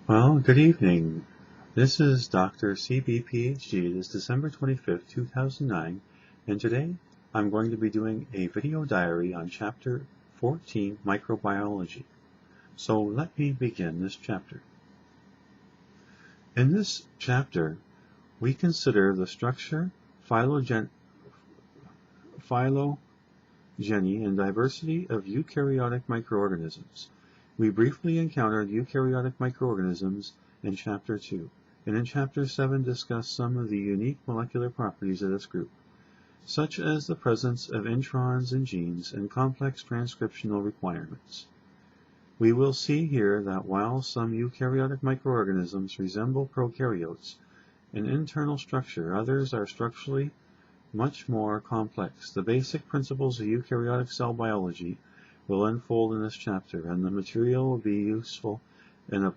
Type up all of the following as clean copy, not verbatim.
Well, good evening. This is Dr. CB PhD. It is December 25th, 2009, and today I'm going to be doing a video diary on Chapter 14, Microbiology. So let me begin this chapter. In this chapter, we consider the structure, phylogeny, and diversity of eukaryotic microorganisms. We briefly encountered eukaryotic microorganisms in Chapter 2, and in Chapter 7 discussed some of the unique molecular properties of this group, such as the presence of introns in genes and complex transcriptional requirements. We will see here that while some eukaryotic microorganisms resemble prokaryotes in internal structure, others are structurally much more complex. The basic principles of eukaryotic cell biology will unfold in this chapter, and the material will be useful in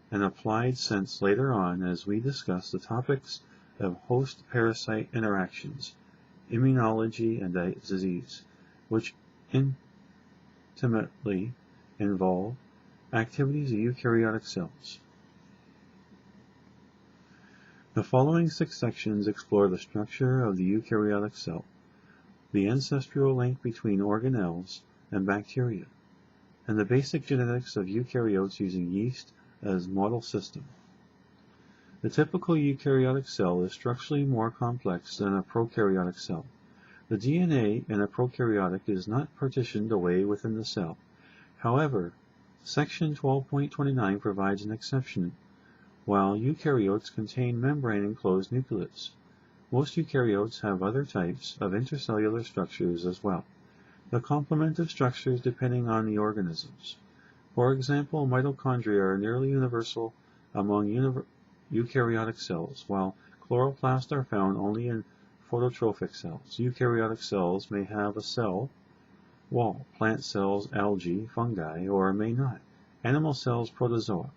an applied sense later on as we discuss the topics of host-parasite interactions, immunology, and disease, which intimately involve activities of eukaryotic cells. The following 6 sections explore the structure of the eukaryotic cell, the ancestral link between organelles and bacteria, and the basic genetics of eukaryotes using yeast as model system. The typical eukaryotic cell is structurally more complex than a prokaryotic cell. The DNA in a prokaryotic is not partitioned away within the cell. However, section 12.29 provides an exception. While eukaryotes contain membrane-enclosed nucleus, most eukaryotes have other types of intercellular structures as well. The complement of structures depending on the organisms. For example, mitochondria are nearly universal among eukaryotic cells, while chloroplasts are found only in phototrophic cells. Eukaryotic cells may have a cell wall, plant cells, algae, fungi, or may not. Animal cells, protozoa.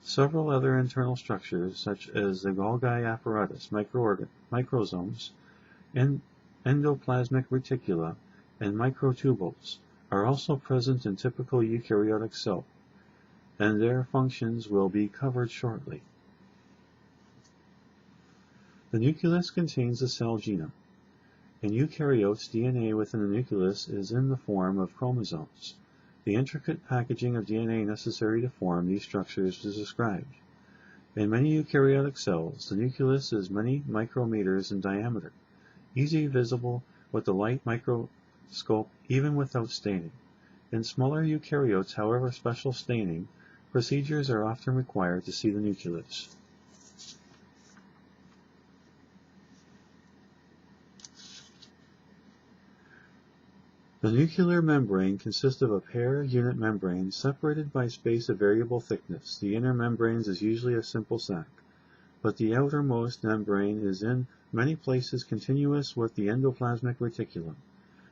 Several other internal structures, such as the Golgi apparatus, microsomes, endoplasmic reticula, and microtubules, are also present in typical eukaryotic cell, and their functions will be covered shortly. The nucleus contains the cell genome. In eukaryotes, DNA within the nucleus is in the form of chromosomes. The intricate packaging of DNA necessary to form these structures is described. In many eukaryotic cells, the nucleus is many micrometers in diameter, easily visible with the light microscope even without staining. In smaller eukaryotes, however, special staining procedures are often required to see the nucleus. The nuclear membrane consists of a pair of unit membranes separated by space of variable thickness. The inner membranes is usually a simple sac, but the outermost membrane is in many places continuous with the endoplasmic reticulum.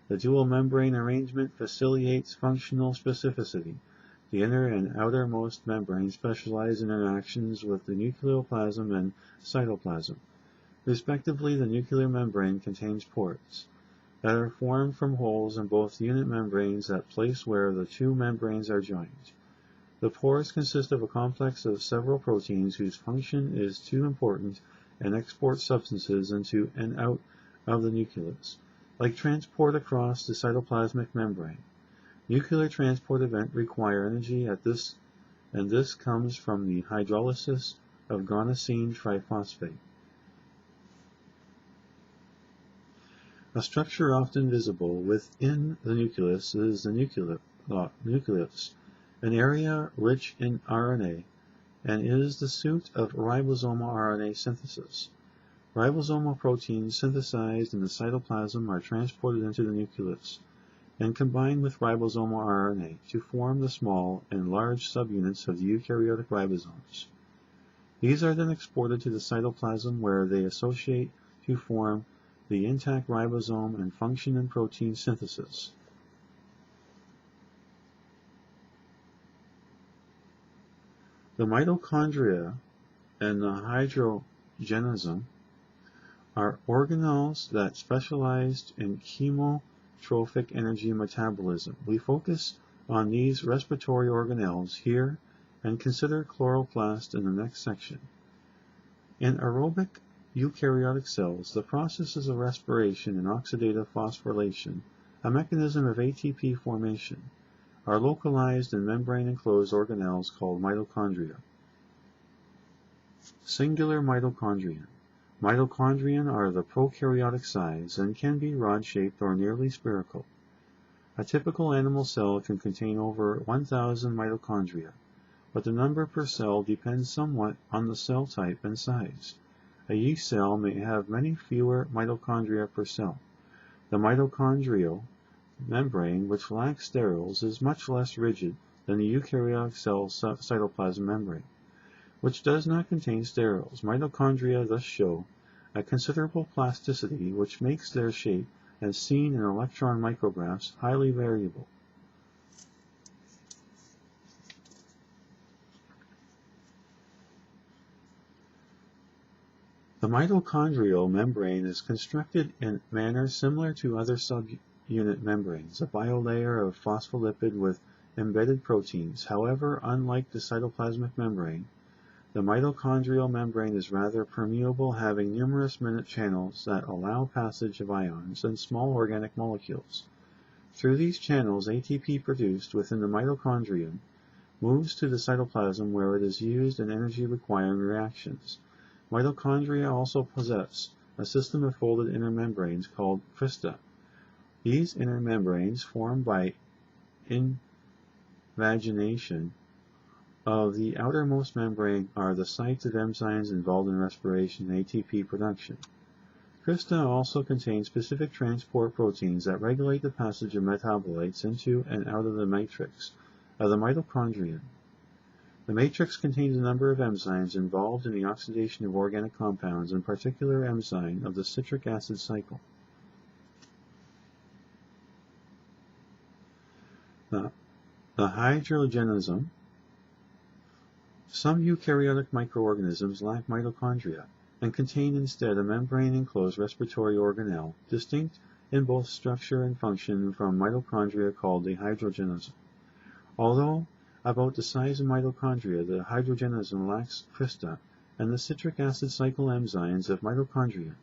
The dual membrane arrangement facilitates functional specificity. The inner and outermost membranes specialize in interactions with the nucleoplasm and cytoplasm. Respectively, the nuclear membrane contains pores that are formed from holes in both unit membranes at place where the two membranes are joined. The pores consist of a complex of several proteins whose function is to import and export substances into and out of the nucleus, like transport across the cytoplasmic membrane. Nuclear transport events require energy and this comes from the hydrolysis of guanosine triphosphate. A structure often visible within the nucleus is the nucleus, an area rich in RNA, and is the suit of ribosomal RNA synthesis. Ribosomal proteins synthesized in the cytoplasm are transported into the nucleus and combined with ribosomal RNA to form the small and large subunits of the eukaryotic ribosomes. These are then exported to the cytoplasm where they associate to form the intact ribosome and function in protein synthesis. The mitochondria and the hydrogenism are organelles that specialize in chemotrophic energy metabolism. We focus on these respiratory organelles here and consider chloroplast in the next section. In aerobic eukaryotic cells, the processes of respiration and oxidative phosphorylation, a mechanism of ATP formation, are localized in membrane-enclosed organelles called mitochondria. Singular mitochondrion. Mitochondrion are the prokaryotic size and can be rod-shaped or nearly spherical. A typical animal cell can contain over 1,000 mitochondria, but the number per cell depends somewhat on the cell type and size. A yeast cell may have many fewer mitochondria per cell. The mitochondrial membrane, which lacks sterols, is much less rigid than the eukaryotic cell cytoplasm membrane, which does not contain sterols. Mitochondria thus show a considerable plasticity, which makes their shape, as seen in electron micrographs, highly variable. The mitochondrial membrane is constructed in manner similar to other subunit membranes, a biolayer of phospholipid with embedded proteins. However, unlike the cytoplasmic membrane, the mitochondrial membrane is rather permeable, having numerous minute channels that allow passage of ions and small organic molecules. Through these channels, ATP produced within the mitochondrion moves to the cytoplasm, where it is used in energy-requiring reactions. Mitochondria also possess a system of folded inner membranes called crista. These inner membranes, formed by invagination of the outermost membrane, are the sites of enzymes involved in respiration and ATP production. Crista also contains specific transport proteins that regulate the passage of metabolites into and out of the matrix of the mitochondrion. The matrix contains a number of enzymes involved in the oxidation of organic compounds, in particular enzyme of the citric acid cycle. The hydrogenism. Some eukaryotic microorganisms lack mitochondria and contain instead a membrane-enclosed respiratory organelle, distinct in both structure and function from mitochondria, called the hydrogenism. Although about the size of mitochondria, the hydrogenism lacks crista and the citric acid cycle enzymes of mitochondria.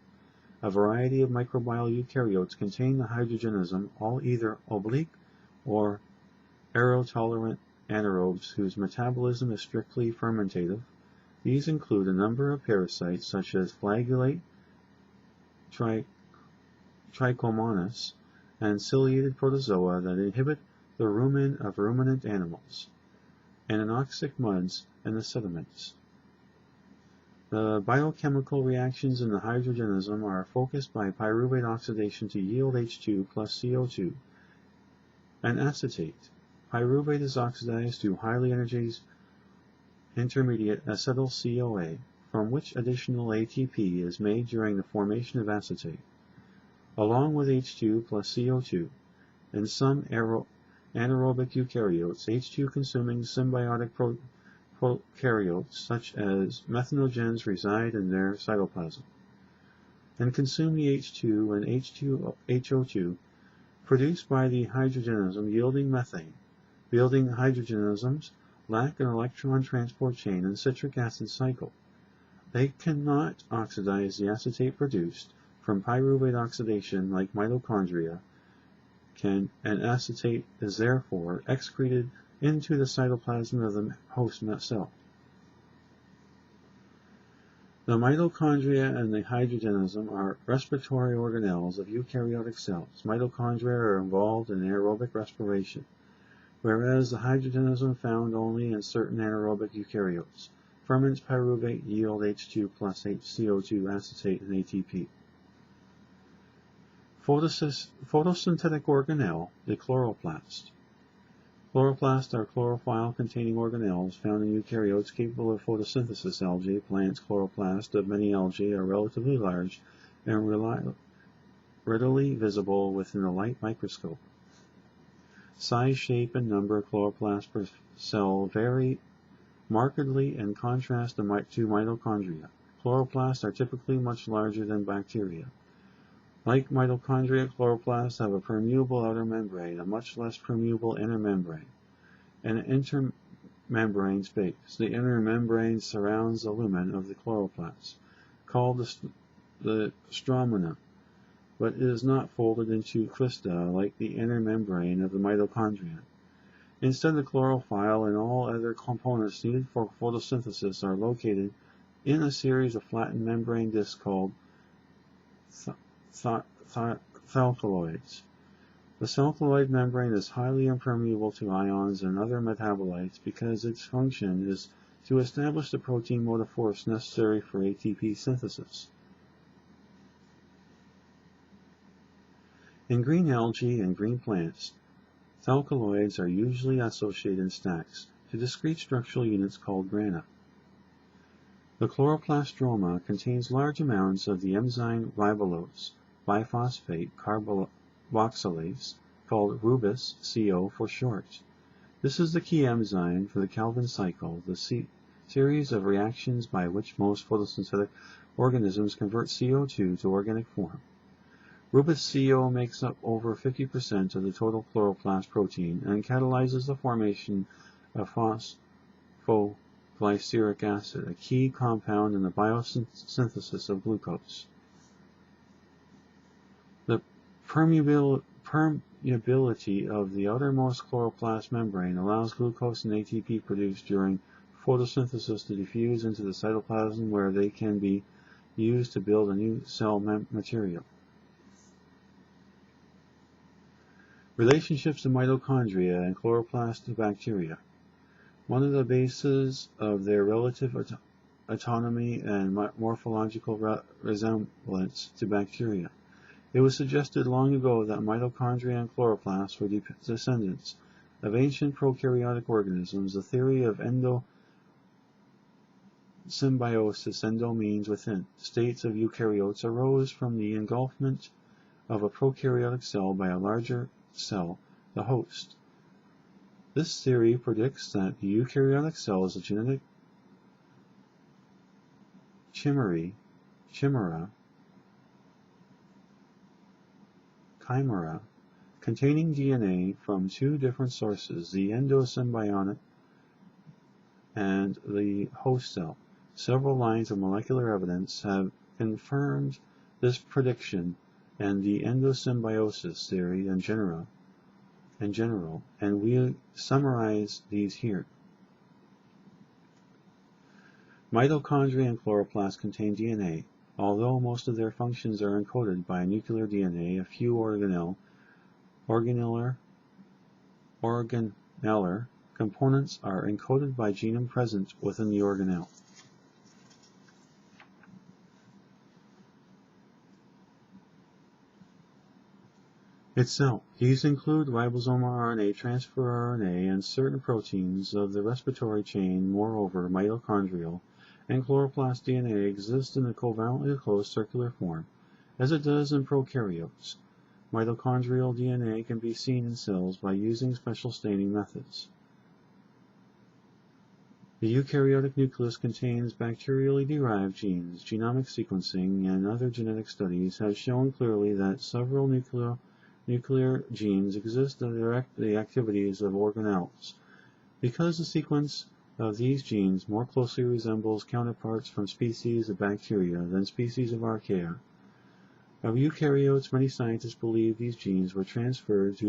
A variety of microbial eukaryotes contain the hydrogenism, all either oblique or aerotolerant anaerobes whose metabolism is strictly fermentative. These include a number of parasites such as flagellate, trichomonas, and ciliated protozoa that inhibit the rumen of ruminant animals, and anoxic muds and the sediments. The biochemical reactions in the hydrogenism are focused by pyruvate oxidation to yield H2 plus CO2 and acetate. Pyruvate is oxidized to highly energized intermediate acetyl-CoA, from which additional ATP is made during the formation of acetate, along with H2 plus CO2. In some anaerobic eukaryotes, H2-consuming symbiotic prokaryotes, such as methanogens, reside in their cytoplasm and consume the H2 and HO2 produced by the hydrogenism, yielding methane. Building hydrogenisms lack an electron transport chain and citric acid cycle. They cannot oxidize the acetate produced from pyruvate oxidation like mitochondria can, and acetate is therefore excreted into the cytoplasm of the host cell. The mitochondria and the hydrogenism are respiratory organelles of eukaryotic cells. Mitochondria are involved in aerobic respiration, whereas the hydrogenism found only in certain anaerobic eukaryotes. Ferments pyruvate yield H2 plus CO2 acetate and ATP. Photosynthetic organelle, the chloroplast. Chloroplasts are chlorophyll-containing organelles found in eukaryotes capable of photosynthesis. Algae, plants, chloroplasts of many algae are relatively large and readily visible within a light microscope. Size, shape, and number of chloroplasts per cell vary markedly in contrast to mitochondria. Chloroplasts are typically much larger than bacteria. Like mitochondria, chloroplasts have a permeable outer membrane, a much less permeable inner membrane, and an membrane space. The inner membrane surrounds the lumen of the chloroplast, called the stromana, but is not folded into clista like the inner membrane of the mitochondrion. Instead, the chlorophyll and all other components needed for photosynthesis are located in a series of flattened membrane discs called thalcaloids. The thalcaloid membrane is highly impermeable to ions and other metabolites because its function is to establish the protein motive force necessary for ATP synthesis. In green algae and green plants, thalcaloids are usually associated in stacks to discrete structural units called grana. The chloroplast stroma contains large amounts of the enzyme ribulose biphosphate carboxylase, called rubus, CO for short. This is the key enzyme for the Calvin cycle, the series of reactions by which most photosynthetic organisms convert CO2 to organic form. Rubus CO makes up over 50% of the total chloroplast protein and catalyzes the formation of phosphoglyceric acid, a key compound in the biosynthesis of glucose. The permeability of the outermost chloroplast membrane allows glucose and ATP produced during photosynthesis to diffuse into the cytoplasm where they can be used to build a new cell material. Relationships of mitochondria and chloroplast bacteria. One of the bases of their relative autonomy and morphological resemblance to bacteria. It was suggested long ago that mitochondria and chloroplasts were descendants of ancient prokaryotic organisms. The theory of endosymbiosis, endo means within, states of eukaryotes arose from the engulfment of a prokaryotic cell by a larger cell, the host. This theory predicts that the eukaryotic cell is a genetic chimera containing DNA from two different sources, the endosymbiont and the host cell. Several lines of molecular evidence have confirmed this prediction and the endosymbiosis theory in general, and we summarize these here. Mitochondria and chloroplasts contain DNA. Although most of their functions are encoded by nuclear DNA, a few organelle components are encoded by genome present within the organelle. Itself. These include ribosomal RNA, transfer RNA, and certain proteins of the respiratory chain. Moreover, mitochondrial and chloroplast DNA exist in a covalently closed circular form, as it does in prokaryotes. Mitochondrial DNA can be seen in cells by using special staining methods. The eukaryotic nucleus contains bacterially derived genes. Genomic sequencing and other genetic studies have shown clearly that several nuclear genes exist that direct the activities of organelles. Because the sequence of these genes more closely resembles counterparts from species of bacteria than species of archaea, of eukaryotes, many scientists believe these genes were transferred to